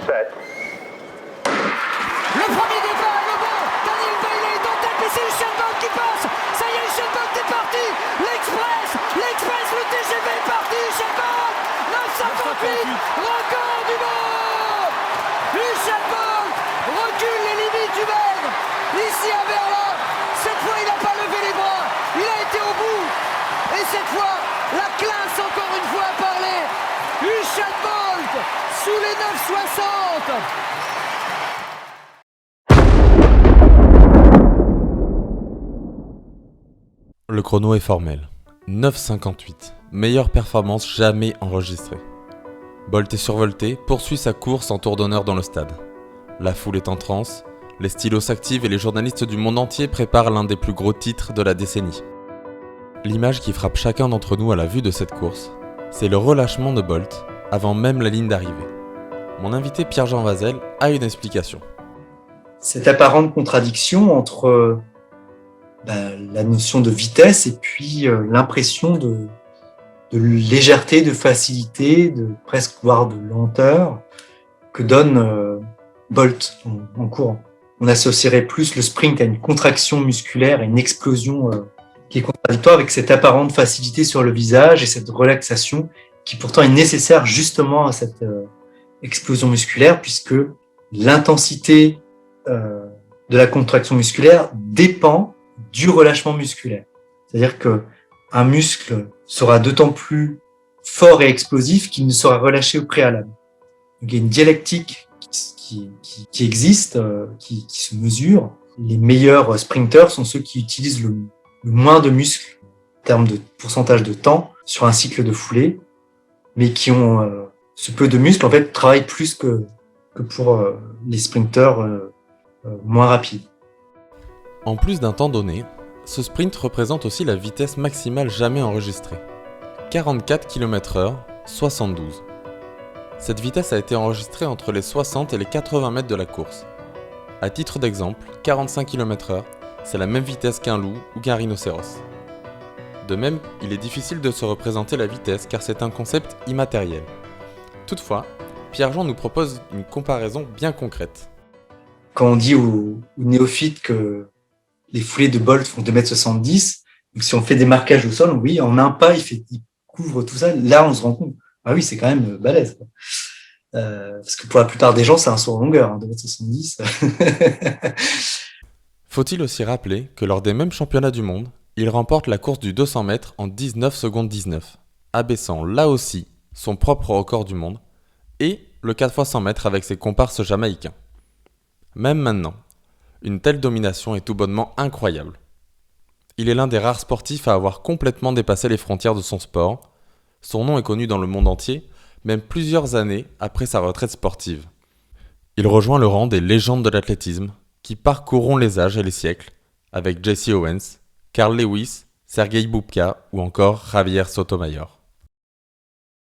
set. Le premier départ est le bon. Daniel Bailey est en tête, mais c'est Usain Bolt qui passe. Ça y est, Usain Bolt est parti. L'Express, le TGV est parti. Usain Bolt, 9,58, record du monde. Usain Bolt recule les limites humaines. Ici à Berlin, cette fois il n'a pas levé les bras. Il a été au bout. Et cette fois, la classe encore une fois a parlé. Usain Bolt sous les 9,60. Le chrono est formel. 9,58. Meilleure performance jamais enregistrée. Bolt est survolté, poursuit sa course en tour d'honneur dans le stade. La foule est en transe, les stylos s'activent et les journalistes du monde entier préparent l'un des plus gros titres de la décennie. L'image qui frappe chacun d'entre nous à la vue de cette course, c'est le relâchement de Bolt avant même la ligne d'arrivée. Mon invité Pierre-Jean Vazel a une explication. Cette apparente contradiction entre la notion de vitesse et puis l'impression de légèreté, de facilité, de presque voire de lenteur que donne Bolt en courant. On associerait plus le sprint à une contraction musculaire et une explosion qui est contradictoire avec cette apparente facilité sur le visage et cette relaxation qui pourtant est nécessaire justement à cette explosion musculaire puisque l'intensité de la contraction musculaire dépend du relâchement musculaire. C'est-à-dire que un muscle sera d'autant plus fort et explosif qu'il ne sera relâché au préalable. Donc, il y a une dialectique qui existe, qui se mesure. Les meilleurs sprinteurs sont ceux qui utilisent le moins de muscles en termes de pourcentage de temps sur un cycle de foulée, mais qui ont ce peu de muscles, en fait, travaillent plus que pour les sprinteurs moins rapides. En plus d'un temps donné, ce sprint représente aussi la vitesse maximale jamais enregistrée. 44 km/h, 72. Cette vitesse a été enregistrée entre les 60 et les 80 mètres de la course. À titre d'exemple, 45 km/h, c'est la même vitesse qu'un loup ou qu'un rhinocéros. De même, il est difficile de se représenter la vitesse car c'est un concept immatériel. Toutefois, Pierre-Jean nous propose une comparaison bien concrète. Quand on dit aux néophytes que les foulées de Bolt font 2,70 m, donc si on fait des marquages au sol, oui, en un pas, il couvre tout ça. Là, on se rend compte. Ah oui, c'est quand même balèze. Parce que pour la plupart des gens, c'est un saut en longueur, 2,70 m. Faut-il aussi rappeler que lors des mêmes championnats du monde, il remporte la course du 200 mètres en 19 secondes 19, abaissant là aussi son propre record du monde, et le 4x100 mètres avec ses comparses jamaïcains. Même maintenant, une telle domination est tout bonnement incroyable. Il est l'un des rares sportifs à avoir complètement dépassé les frontières de son sport. Son nom est connu dans le monde entier, même plusieurs années après sa retraite sportive. Il rejoint le rang des légendes de l'athlétisme, qui parcourront les âges et les siècles, avec Jesse Owens, Carl Lewis, Sergei Bubka ou encore Javier Sotomayor.